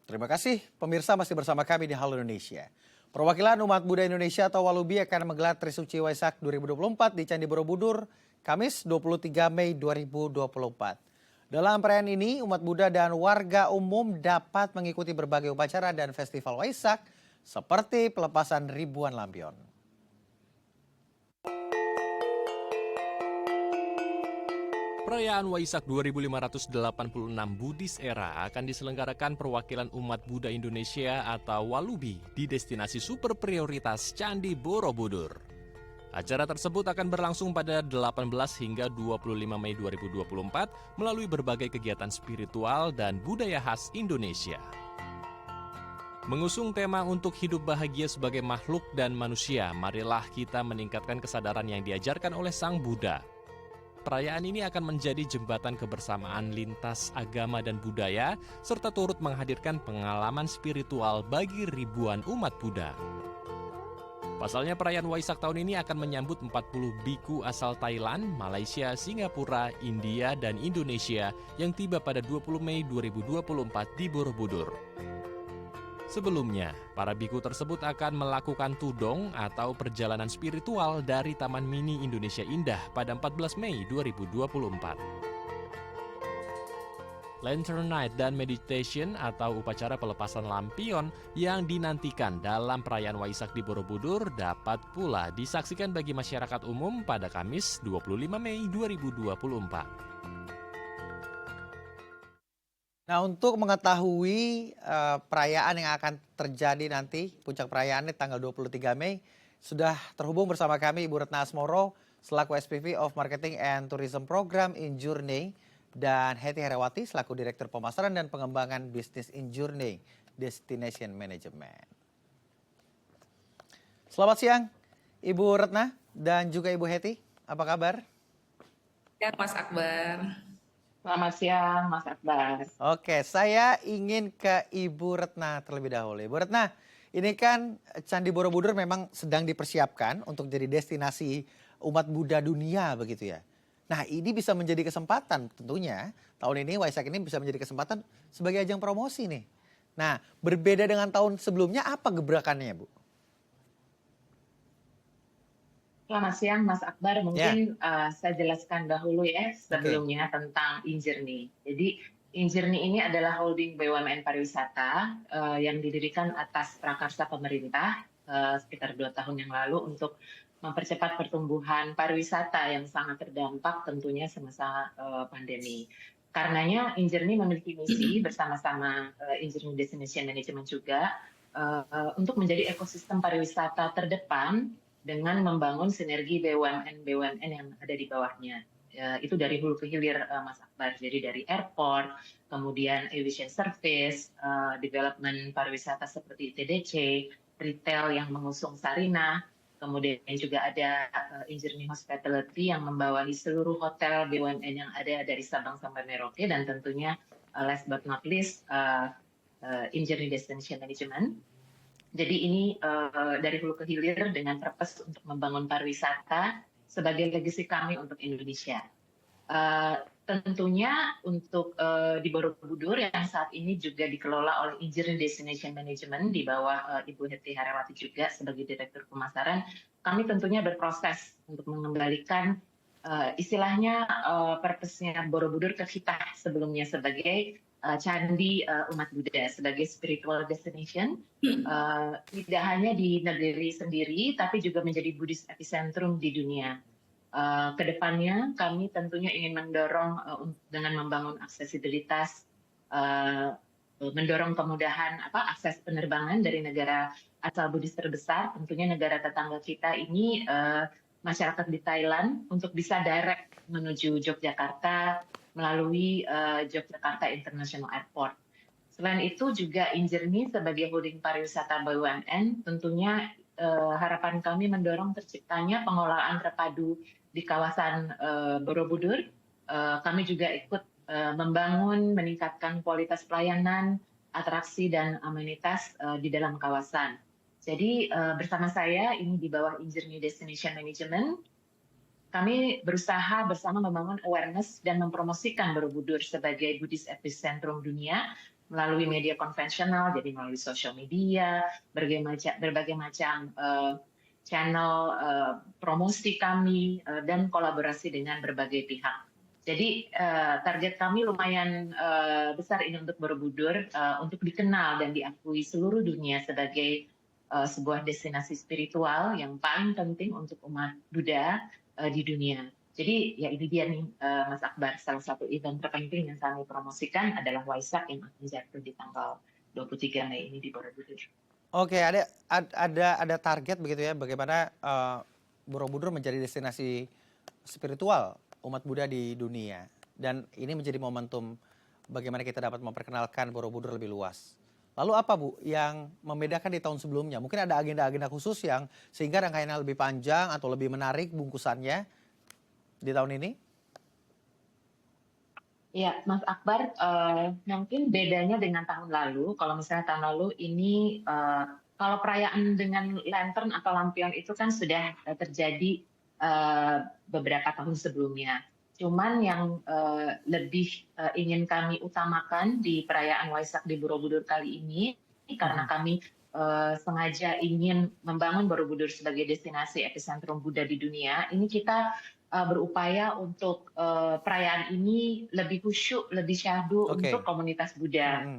Terima kasih pemirsa masih bersama kami di Halo Indonesia. Perwakilan umat Buddha Indonesia atau Walubi akan menggelar Trisuci Waisak 2024 di Candi Borobudur, Kamis 23 Mei 2024. Dalam perayaan ini, umat Buddha dan warga umum dapat mengikuti berbagai upacara dan festival Waisak seperti pelepasan ribuan lampion. Perayaan Waisak 2586 Buddhis Era akan diselenggarakan perwakilan umat Buddha Indonesia atau Walubi di destinasi super prioritas Candi Borobudur. Acara tersebut akan berlangsung pada 18 hingga 25 Mei 2024 melalui berbagai kegiatan spiritual dan budaya khas Indonesia. Mengusung tema untuk hidup bahagia sebagai makhluk dan manusia, marilah kita meningkatkan kesadaran yang diajarkan oleh Sang Buddha. Perayaan ini akan menjadi jembatan kebersamaan lintas agama dan budaya, serta turut menghadirkan pengalaman spiritual bagi ribuan umat Buddha. Pasalnya perayaan Waisak tahun ini akan menyambut 40 biku asal Thailand, Malaysia, Singapura, India, dan Indonesia yang tiba pada 20 Mei 2024 di Borobudur. Sebelumnya, para biku tersebut akan melakukan tudong atau perjalanan spiritual dari Taman Mini Indonesia Indah pada 14 Mei 2024. Lantern Night dan Meditation atau upacara pelepasan lampion yang dinantikan dalam perayaan Waisak di Borobudur dapat pula disaksikan bagi masyarakat umum pada Kamis 25 Mei 2024. Nah, untuk mengetahui perayaan yang akan terjadi nanti, puncak perayaannya tanggal 23 Mei, sudah terhubung bersama kami Ibu Retna Asmoro, selaku SPV of Marketing and Tourism Program Injourney, dan Hetty Herawati, selaku Direktur Pemasaran dan Pengembangan Bisnis Injourney Destination Management. Selamat siang, Ibu Retna dan juga Ibu Hetty, apa kabar? Ya, Mas Akbar. Selamat siang, Mas Akbar. Oke, saya ingin ke Ibu Retna terlebih dahulu. Ibu Retna, ini kan Candi Borobudur memang sedang dipersiapkan untuk jadi destinasi umat Buddha dunia begitu ya. Nah, ini bisa menjadi kesempatan tentunya. Tahun ini Waisak ini bisa menjadi kesempatan sebagai ajang promosi nih. Nah, berbeda dengan tahun sebelumnya, apa gebrakannya, Bu? Selamat siang, Mas Akbar. Mungkin saya jelaskan dahulu ya sebelumnya tentang Injourney. Jadi Injourney ini adalah holding BUMN pariwisata yang didirikan atas prakarsa pemerintah sekitar 2 tahun yang lalu untuk mempercepat pertumbuhan pariwisata yang sangat terdampak tentunya semasa pandemi. Karenanya Injourney memiliki misi bersama-sama Injourney Destination Management juga untuk menjadi ekosistem pariwisata terdepan dengan membangun sinergi BUMN yang ada di bawahnya. Itu dari hulu ke hilir, Mas Akbar. Jadi dari airport, kemudian aviation service, development pariwisata seperti TDC, retail yang mengusung Sarina, kemudian juga ada Injourney Hospitality yang membawahi seluruh hotel BUMN yang ada dari Sabang sampai Merauke, dan tentunya last but not least, Injourney Destination Management. Jadi ini dari hulu ke hilir dengan purpose untuk membangun pariwisata sebagai legacy kami untuk Indonesia. Tentunya untuk di Borobudur yang saat ini juga dikelola oleh Injourney Destination Management di bawah Ibu Hetty Herawati juga sebagai Direktur Pemasaran, kami tentunya berproses untuk mengembalikan istilahnya purpose-nya Borobudur ke kita sebelumnya sebagai candi umat Buddha, sebagai spiritual destination, tidak hanya di negeri sendiri, tapi juga menjadi Buddhist epicentrum di dunia. Kedepannya kami tentunya ingin mendorong dengan membangun aksesibilitas, mendorong kemudahan akses penerbangan dari negara asal Buddhis terbesar, tentunya negara tetangga kita ini, masyarakat di Thailand, untuk bisa direct menuju Yogyakarta melalui Yogyakarta International Airport. Selain itu juga Injourney sebagai holding pariwisata BUMN, tentunya harapan kami mendorong terciptanya pengelolaan terpadu di kawasan Borobudur. Kami juga ikut membangun, meningkatkan kualitas pelayanan, atraksi, dan amenitas di dalam kawasan. Jadi bersama saya ini di bawah Injourney Destination Management, kami berusaha bersama membangun awareness dan mempromosikan Borobudur sebagai Buddhist epicentrum dunia melalui media konvensional, jadi melalui sosial media, berbagai macam channel promosi kami dan kolaborasi dengan berbagai pihak. Jadi target kami lumayan besar ini untuk Borobudur, untuk dikenal dan diakui seluruh dunia sebagai sebuah destinasi spiritual yang paling penting untuk umat Buddha di dunia. Jadi ya ini dia nih Mas Akbar, salah satu event terpenting yang kami promosikan adalah Waisak yang akan jatuh di tanggal 23 Mei ini di Borobudur. Oke, ada target begitu ya, bagaimana Borobudur menjadi destinasi spiritual umat Buddha di dunia. Dan ini menjadi momentum bagaimana kita dapat memperkenalkan Borobudur lebih luas. Lalu apa Bu yang membedakan di tahun sebelumnya? Mungkin ada agenda-agenda khusus yang sehingga rangkaiannya lebih panjang atau lebih menarik bungkusannya di tahun ini? Ya, Mas Akbar, mungkin bedanya dengan tahun lalu, kalau misalnya tahun lalu ini, kalau perayaan dengan lantern atau lampion itu kan sudah terjadi beberapa tahun sebelumnya. Cuman yang lebih ingin kami utamakan di perayaan Waisak di Borobudur kali ini, karena kami sengaja ingin membangun Borobudur sebagai destinasi epicentrum Buddha di dunia, ini kita berupaya untuk perayaan ini lebih khusyuk, lebih syahdu untuk komunitas Buddha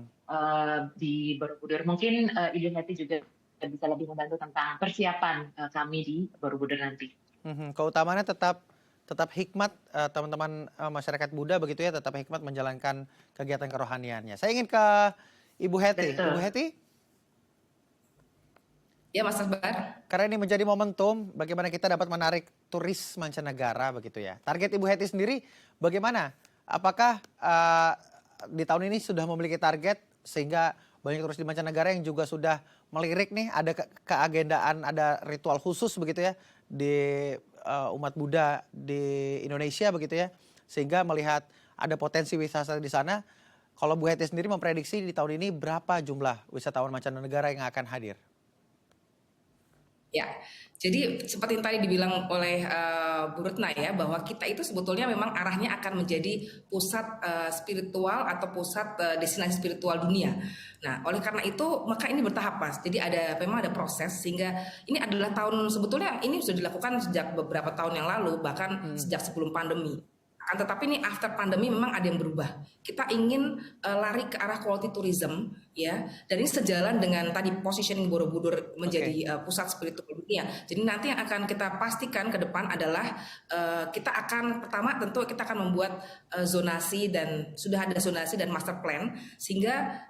di Borobudur. Mungkin Ibu Heti juga bisa lebih membantu tentang persiapan kami di Borobudur nanti. Keutamaannya tetap hikmat teman-teman masyarakat Buddha begitu ya, tetap hikmat menjalankan kegiatan kerohaniannya. Saya ingin ke Ibu Heti. Betul. Ibu Heti? Ya Mas Akbar. Karena ini menjadi momentum bagaimana kita dapat menarik turis mancanegara begitu ya. Target Ibu Heti sendiri bagaimana? Apakah di tahun ini sudah memiliki target sehingga banyak turis di mancanegara yang juga sudah melirik nih, ada keagendaan, ada ritual khusus begitu ya di umat Buddha di Indonesia begitu ya, sehingga melihat ada potensi wisata di sana. Kalau Bu Heti sendiri memprediksi di tahun ini berapa jumlah wisatawan mancanegara yang akan hadir? Ya, jadi seperti yang tadi dibilang oleh Bu Retna ya, bahwa kita itu sebetulnya memang arahnya akan menjadi pusat spiritual atau pusat destinasi spiritual dunia. Nah, oleh karena itu maka ini bertahap Mas. Jadi memang ada proses sehingga ini adalah tahun sebetulnya ini sudah dilakukan sejak beberapa tahun yang lalu, bahkan sejak sebelum pandemi. Akan tetapi ini after pandemi memang ada yang berubah. Kita ingin lari ke arah quality tourism ya, dan ini sejalan dengan tadi positioning Borobudur menjadi pusat spiritual dunia. Jadi nanti yang akan kita pastikan ke depan adalah kita akan pertama tentu kita akan membuat zonasi dan sudah ada zonasi dan master plan sehingga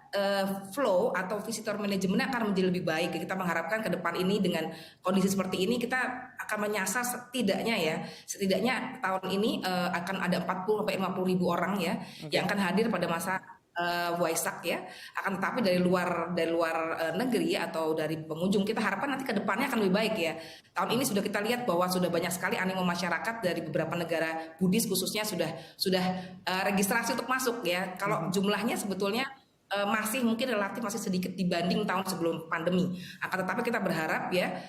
flow atau visitor manajemennya akan menjadi lebih baik. Kita mengharapkan ke depan ini dengan kondisi seperti ini kita akan menyasar setidaknya tahun ini akan ada 40 sampai 50 ribu orang ya yang akan hadir pada masa Waisak ya. Akan tetapi dari luar negeri atau dari pengunjung kita harapkan nanti ke depannya akan lebih baik ya. Tahun ini sudah kita lihat bahwa sudah banyak sekali animo masyarakat dari beberapa negara Buddhis khususnya sudah registrasi untuk masuk ya. Kalau jumlahnya sebetulnya masih mungkin relatif masih sedikit dibanding tahun sebelum pandemi. Akan tetapi kita berharap ya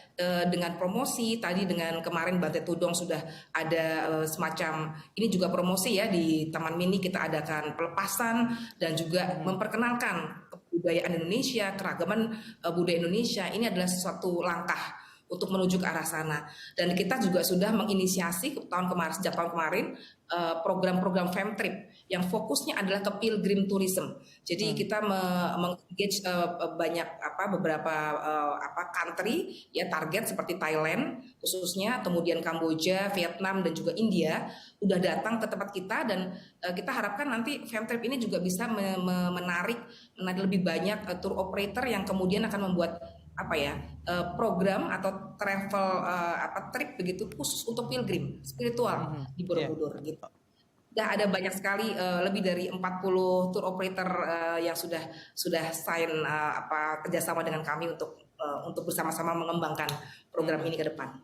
dengan promosi tadi dengan kemarin Bante Tudong sudah ada semacam ini juga promosi ya di Taman Mini kita adakan pelepasan dan juga memperkenalkan kebudayaan Indonesia, keragaman budaya Indonesia. Ini adalah suatu langkah untuk menuju ke arah sana. Dan kita juga sudah menginisiasi sejak tahun kemarin program-program Femtrip yang fokusnya adalah ke pilgrim tourism. Jadi kita mengengage beberapa country ya target seperti Thailand khususnya, kemudian Kamboja, Vietnam dan juga India udah datang ke tempat kita dan kita harapkan nanti Femtrip ini juga bisa menarik lebih banyak tour operator yang kemudian akan membuat program atau travel trip begitu khusus untuk pilgrim spiritual di Borobudur gitu. Sudah ada banyak sekali lebih dari 40 tour operator yang sudah sign kerjasama dengan kami untuk bersama-sama mengembangkan program ini ke depan.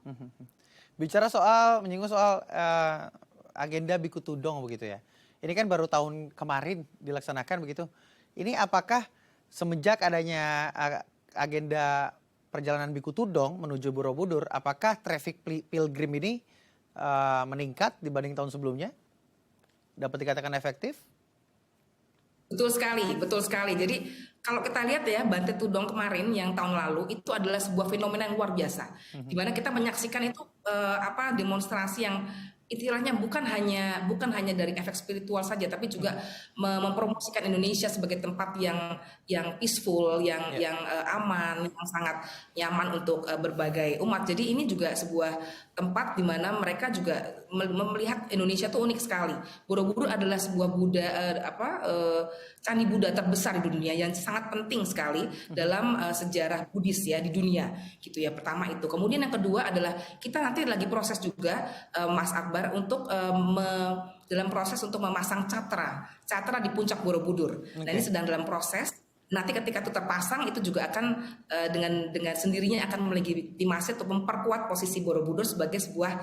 Menyinggung soal agenda Biku Tudong begitu ya. Ini kan baru tahun kemarin dilaksanakan begitu. Ini apakah semenjak adanya agenda perjalanan Biku Tudong menuju Borobudur, apakah traffic pilgrim ini meningkat dibanding tahun sebelumnya? Dapat dikatakan efektif? Betul sekali, betul sekali. Jadi kalau kita lihat ya Bantet Tudong kemarin yang tahun lalu itu adalah sebuah fenomena yang luar biasa, di mana kita menyaksikan itu demonstrasi yang istilahnya bukan hanya dari efek spiritual saja, tapi juga mempromosikan Indonesia sebagai tempat yang peaceful, Ya. yang aman, yang sangat nyaman untuk berbagai umat. Jadi ini juga sebuah tempat di mana mereka juga melihat Indonesia tuh unik sekali. Borobudur adalah sebuah candi Buddha terbesar di dunia yang sangat penting sekali dalam sejarah Buddhis ya di dunia gitu ya. Pertama itu. Kemudian yang kedua adalah kita nanti lagi proses juga Mas Akbar untuk dalam proses untuk memasang catra di puncak Borobudur. Nah ini sedang dalam proses. Nanti ketika itu terpasang itu juga akan dengan sendirinya akan melegitimasi atau memperkuat posisi Borobudur sebagai sebuah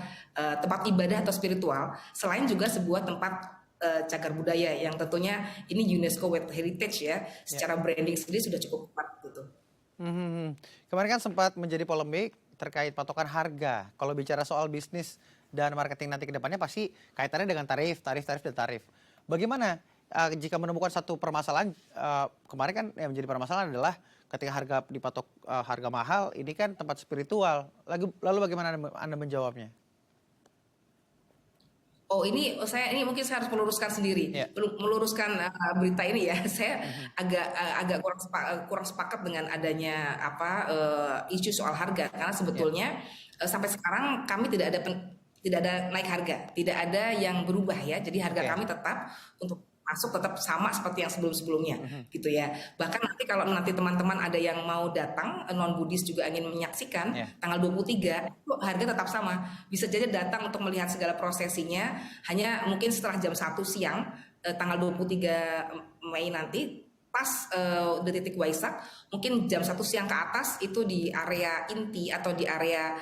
tempat ibadah atau spiritual, selain juga sebuah tempat cagar budaya yang tentunya ini UNESCO World Heritage ya, secara branding sendiri sudah cukup kuat gitu. Kemarin kan sempat menjadi polemik terkait patokan harga. Kalau bicara soal bisnis dan marketing nanti ke depannya pasti kaitannya dengan tarif dan tarif. Bagaimana jika menemukan satu permasalahan, kemarin kan yang menjadi permasalahan adalah ketika harga dipatok harga mahal, ini kan tempat spiritual. Lalu bagaimana Anda menjawabnya? Oh ini mungkin saya harus meluruskan sendiri, Ya. meluruskan berita ini ya. Saya agak kurang sepakat dengan adanya isu soal harga, karena sebetulnya sampai sekarang kami tidak ada naik harga, tidak ada yang berubah ya. Jadi harga kami tetap untuk masuk tetap sama seperti yang sebelum-sebelumnya gitu ya. Bahkan nanti kalau teman-teman ada yang mau datang non Buddhis juga ingin menyaksikan tanggal 23 itu harga tetap sama. Bisa jadi datang untuk melihat segala prosesinya hanya mungkin setelah jam 1 siang tanggal 23 Mei nanti pas detik Waisak, mungkin jam 1 siang ke atas itu di area inti atau di area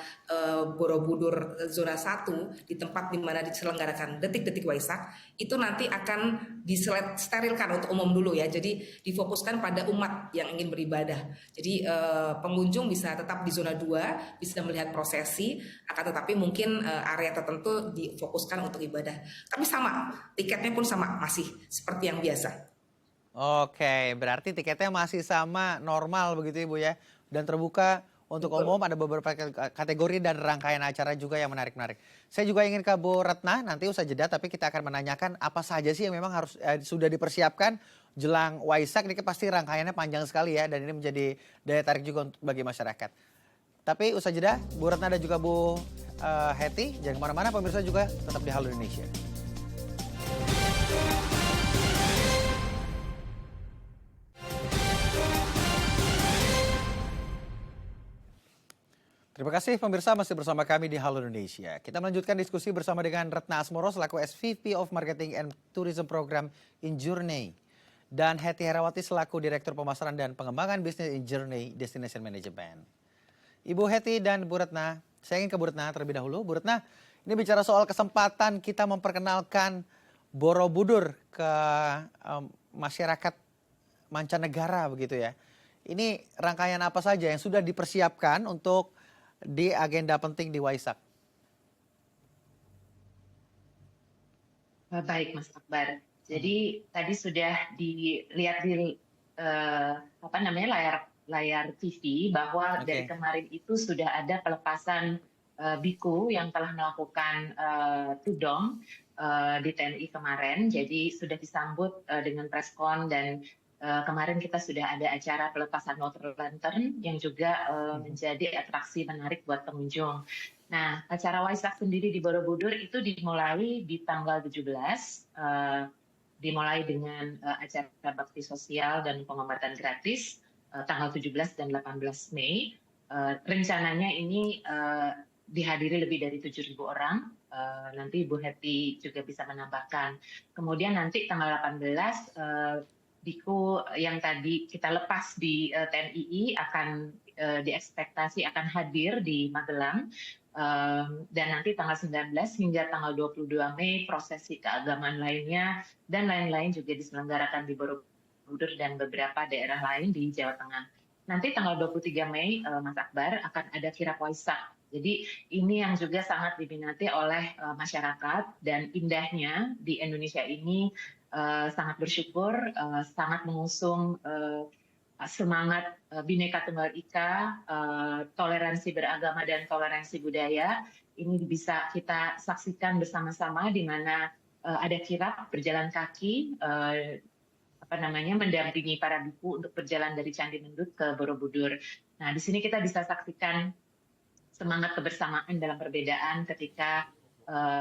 Borobudur zona 1 di tempat di mana diselenggarakan detik-detik Waisak itu nanti akan disterilkan untuk umum dulu ya. Jadi difokuskan pada umat yang ingin beribadah. Jadi pengunjung bisa tetap di zona 2, bisa melihat prosesi, akan tetapi mungkin area tertentu difokuskan untuk ibadah. Tapi sama, tiketnya pun sama, masih seperti yang biasa. Oke, berarti tiketnya masih sama normal begitu Ibu ya. Dan terbuka untuk Betul. umum, ada beberapa kategori dan rangkaian acara juga yang menarik-menarik. Saya juga ingin ke Bu Retna, nanti usai jeda tapi kita akan menanyakan apa saja sih yang memang harus sudah dipersiapkan jelang Waisak. Ini pasti rangkaiannya panjang sekali ya dan ini menjadi daya tarik juga bagi masyarakat. Tapi usai jeda, Bu Retna dan juga Bu Hetty, jangan kemana-mana pemirsa juga tetap di Halo Indonesia. Terima kasih pemirsa masih bersama kami di Halo Indonesia. Kita melanjutkan diskusi bersama dengan Retna Asmoro selaku SVP of Marketing and Tourism Program InJourney dan Hetty Herawati selaku Direktur Pemasaran dan Pengembangan Bisnis InJourney Destination Management. Ibu Hetty dan Bu Retna, saya ingin ke Bu Retna terlebih dahulu. Bu Retna, ini bicara soal kesempatan kita memperkenalkan Borobudur ke masyarakat mancanegara begitu ya. Ini rangkaian apa saja yang sudah dipersiapkan untuk di agenda penting di Waisak? Baik, Mas Akbar. Jadi tadi sudah dilihat di layar TV bahwa dari kemarin itu sudah ada pelepasan biku yang telah melakukan tudong di TNI kemarin. Jadi sudah disambut dengan preskon dan kemarin kita sudah ada acara pelepasan water lantern yang juga menjadi atraksi menarik buat pengunjung. Nah, acara Waisak sendiri di Borobudur itu dimulai di tanggal 17, dimulai dengan acara bakti sosial dan pengobatan gratis tanggal 17 dan 18 Mei. Rencananya ini dihadiri lebih dari 7.000 orang. Nanti Bu Hetty juga bisa menambahkan. Kemudian nanti tanggal 18 biku yang tadi kita lepas di TNII akan diekspektasi akan hadir di Magelang dan nanti tanggal 19 hingga tanggal 22 Mei prosesi keagamaan lainnya dan lain-lain juga diselenggarakan di Borobudur dan beberapa daerah lain di Jawa Tengah. Nanti tanggal 23 Mei Mas Akbar akan ada kirap Waisak. Jadi ini yang juga sangat diminati oleh masyarakat dan indahnya di Indonesia ini sangat bersyukur, sangat mengusung semangat Bhinneka Tunggal Ika, toleransi beragama dan toleransi budaya. Ini bisa kita saksikan bersama-sama di mana ada kirap berjalan kaki, mendampingi para biku untuk berjalan dari Candi Mendut ke Borobudur. Nah, di sini kita bisa saksikan semangat kebersamaan dalam perbedaan ketika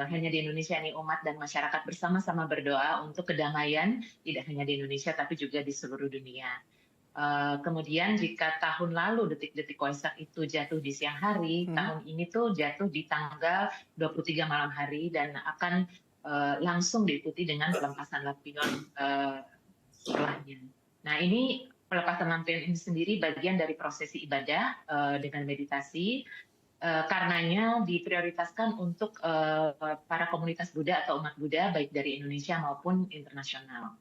hanya di Indonesia ini umat dan masyarakat bersama-sama berdoa untuk kedamaian, tidak hanya di Indonesia tapi juga di seluruh dunia. Kemudian jika tahun lalu detik-detik Waisak itu jatuh di siang hari, tahun ini tuh jatuh di tanggal 23 malam hari dan akan langsung diikuti dengan pelepasan lampion setelahnya. Nah, ini pelepasan lampion ini sendiri bagian dari prosesi ibadah dengan meditasi. Karenanya diprioritaskan untuk para komunitas Buddha atau umat Buddha baik dari Indonesia maupun internasional.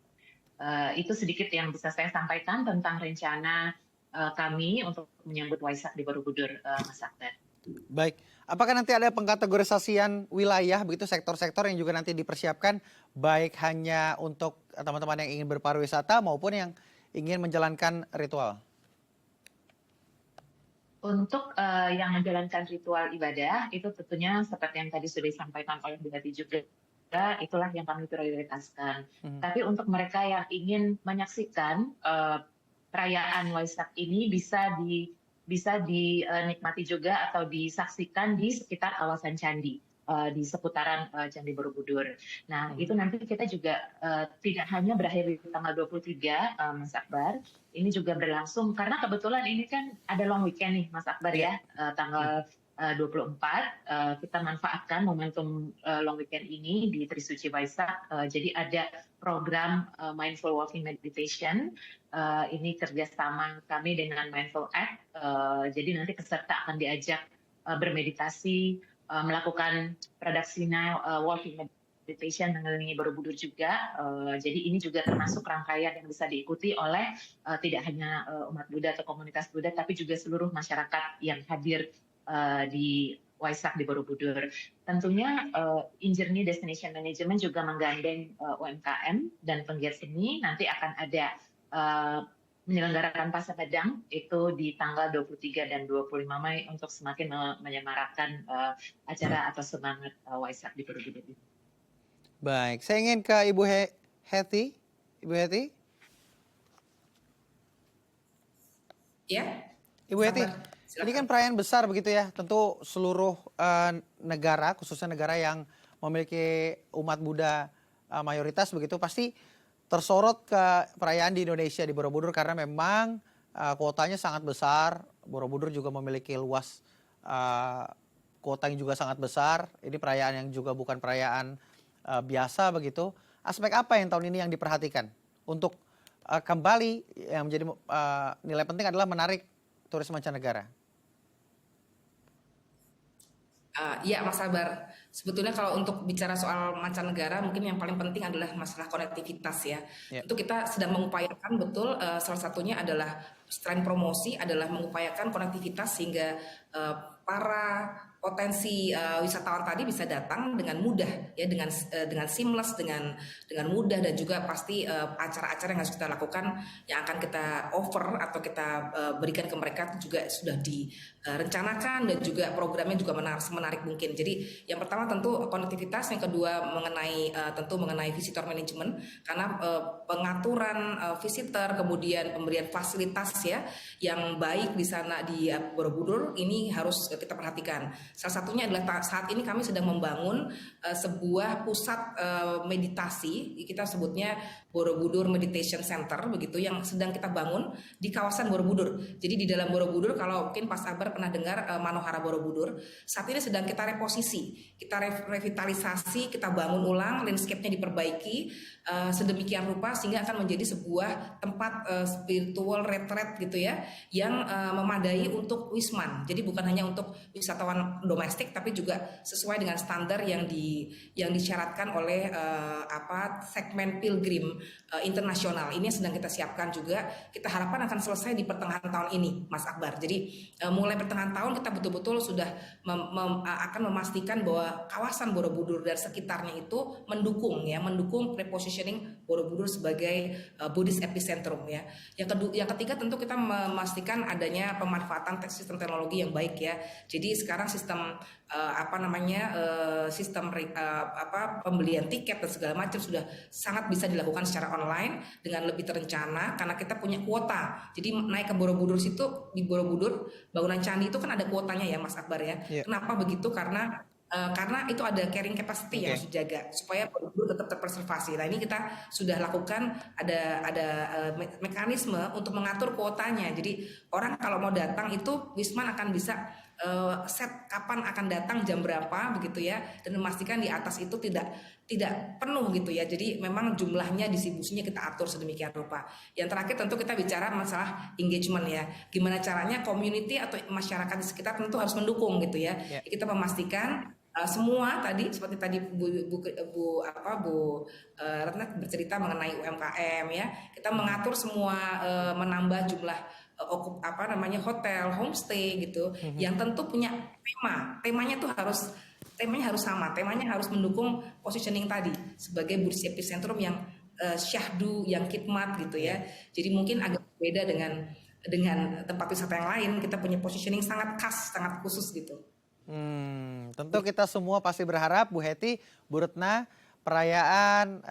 Itu sedikit yang bisa saya sampaikan tentang rencana kami untuk menyambut Waisak di Borobudur, Mas Akbar. Baik, apakah nanti ada pengkategorisasian wilayah begitu sektor-sektor yang juga nanti dipersiapkan baik hanya untuk teman-teman yang ingin berpariwisata maupun yang ingin menjalankan ritual? Untuk yang menjalankan ritual ibadah itu tentunya seperti yang tadi sudah disampaikan oleh Bu Hati juga, itulah yang kami prioritaskan. Tapi untuk mereka yang ingin menyaksikan perayaan Waisak ini bisa dinikmati juga atau disaksikan di sekitar kawasan candi, di seputaran Candi Borobudur. Nah, itu nanti kita juga tidak hanya berakhir di tanggal 23, Mas Akbar, ini juga berlangsung karena kebetulan ini kan ada long weekend nih, Mas Akbar ya, tanggal 24, kita manfaatkan momentum long weekend ini di Trisuci Waisak. Jadi ada program Mindful Walking Meditation, ini kerjasama kami dengan Mindful Act. Jadi nanti peserta akan diajak bermeditasi, melakukan pradaksina walking meditation mengelilingi Borobudur juga. Jadi ini juga termasuk rangkaian yang bisa diikuti oleh tidak hanya umat Buddha atau komunitas Buddha, tapi juga seluruh masyarakat yang hadir di Waisak di Borobudur. Tentunya InJourney Destination Management juga menggandeng UMKM dan penggiat seni. Nanti akan ada menyelenggarakan Pasar Padang itu di tanggal 23 dan 25 Mei untuk semakin menyemarakkan acara atau semangat Waisak di Borobudur. Baik, saya ingin ke Ibu Heti. Ibu Heti? Ya. Ibu Heti, ini kan perayaan besar begitu ya. Tentu seluruh negara, khususnya negara yang memiliki umat Buddha mayoritas begitu, pasti tersorot ke perayaan di Indonesia di Borobudur karena memang kuotanya sangat besar. Borobudur juga memiliki luas kuota yang juga sangat besar. Ini perayaan yang juga bukan perayaan biasa begitu. Aspek apa yang tahun ini yang diperhatikan untuk kembali yang menjadi nilai penting adalah menarik turis mancanegara? Ya, Mas Sabar. Sebetulnya kalau untuk bicara soal mancanegara, mungkin yang paling penting adalah masalah konektivitas ya. Itu kita sedang mengupayakan betul. Salah satunya adalah selain promosi adalah mengupayakan konektivitas sehingga para potensi wisatawan tadi bisa datang dengan mudah ya, dengan seamless, dengan mudah, dan juga pasti acara-acara yang harus kita lakukan yang akan kita offer atau kita berikan ke mereka juga sudah direncanakan dan juga programnya juga menarik mungkin. Jadi yang pertama tentu konektivitas, yang kedua tentu mengenai visitor management karena pengaturan visitor, kemudian pemberian fasilitas ya yang baik di sana di Borobudur ini harus kita perhatikan. Salah satunya adalah saat ini kami sedang membangun sebuah pusat meditasi, kita sebutnya Borobudur Meditation Center begitu, yang sedang kita bangun di kawasan Borobudur. Jadi di dalam Borobudur, kalau mungkin Pak Sabar pernah dengar Manohara Borobudur, saat ini sedang kita reposisi, kita revitalisasi, kita bangun ulang, landscape-nya diperbaiki sedemikian rupa sehingga akan menjadi sebuah tempat spiritual retreat gitu ya, yang memadai untuk wisman. Jadi bukan hanya untuk wisatawan domestik tapi juga sesuai dengan standar yang disyaratkan oleh segmen pilgrim internasional. Ini yang sedang kita siapkan juga. Kita harapkan akan selesai di pertengahan tahun ini, Mas Akbar. Jadi mulai pertengahan tahun kita betul-betul sudah akan memastikan bahwa kawasan Borobudur dan sekitarnya itu mendukung repositioning Borobudur sebagai Buddhist epicentrum ya. Yang ketiga tentu kita memastikan adanya pemanfaatan sistem teknologi yang baik ya. Jadi sekarang sistem pembelian tiket dan segala macam sudah sangat bisa dilakukan secara online dengan lebih terencana karena kita punya kuota. Jadi naik ke Borobudur situ, di Borobudur bangunan candi itu kan ada kuotanya ya Mas Akbar ya. Yeah. Kenapa begitu? Karena itu ada carrying capacity yang harus dijaga supaya Borobudur tetap terpreservasi. Nah ini kita sudah lakukan ada mekanisme untuk mengatur kuotanya. Jadi orang kalau mau datang itu Wisman akan bisa set kapan akan datang jam berapa begitu ya, dan memastikan di atas itu tidak penuh gitu ya. Jadi memang jumlahnya distribusinya kita atur sedemikian rupa. Yang terakhir tentu kita bicara masalah engagement ya. Gimana caranya community atau masyarakat di sekitar tentu harus mendukung gitu ya. Yeah. Kita memastikan semua tadi seperti tadi Bu Retna bercerita mengenai UMKM ya. Kita mengatur semua menambah jumlah hotel, homestay gitu, yang tentu punya temanya tuh temanya harus sama, temanya harus mendukung positioning tadi sebagai Buddhist epicentrum yang syahdu, yang khidmat gitu ya. Jadi mungkin agak beda dengan tempat wisata yang lain, kita punya positioning sangat khas, sangat khusus gitu. Tentu kita semua pasti berharap Bu Hetty, Bu Retna, perayaan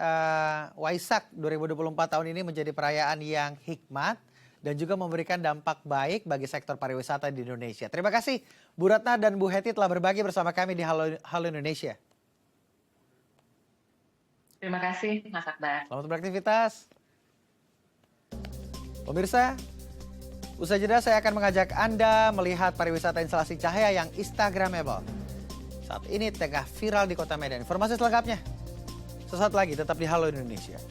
Waisak 2024 tahun ini menjadi perayaan yang hikmat dan juga memberikan dampak baik bagi sektor pariwisata di Indonesia. Terima kasih Bu Retna dan Bu Hetty telah berbagi bersama kami di Halo Indonesia. Terima kasih Mas Akbar. Selamat beraktivitas. Pemirsa, usai jeda saya akan mengajak Anda melihat pariwisata instalasi cahaya yang Instagramable. Saat ini tengah viral di Kota Medan. Informasi selengkapnya sesaat lagi tetap di Halo Indonesia.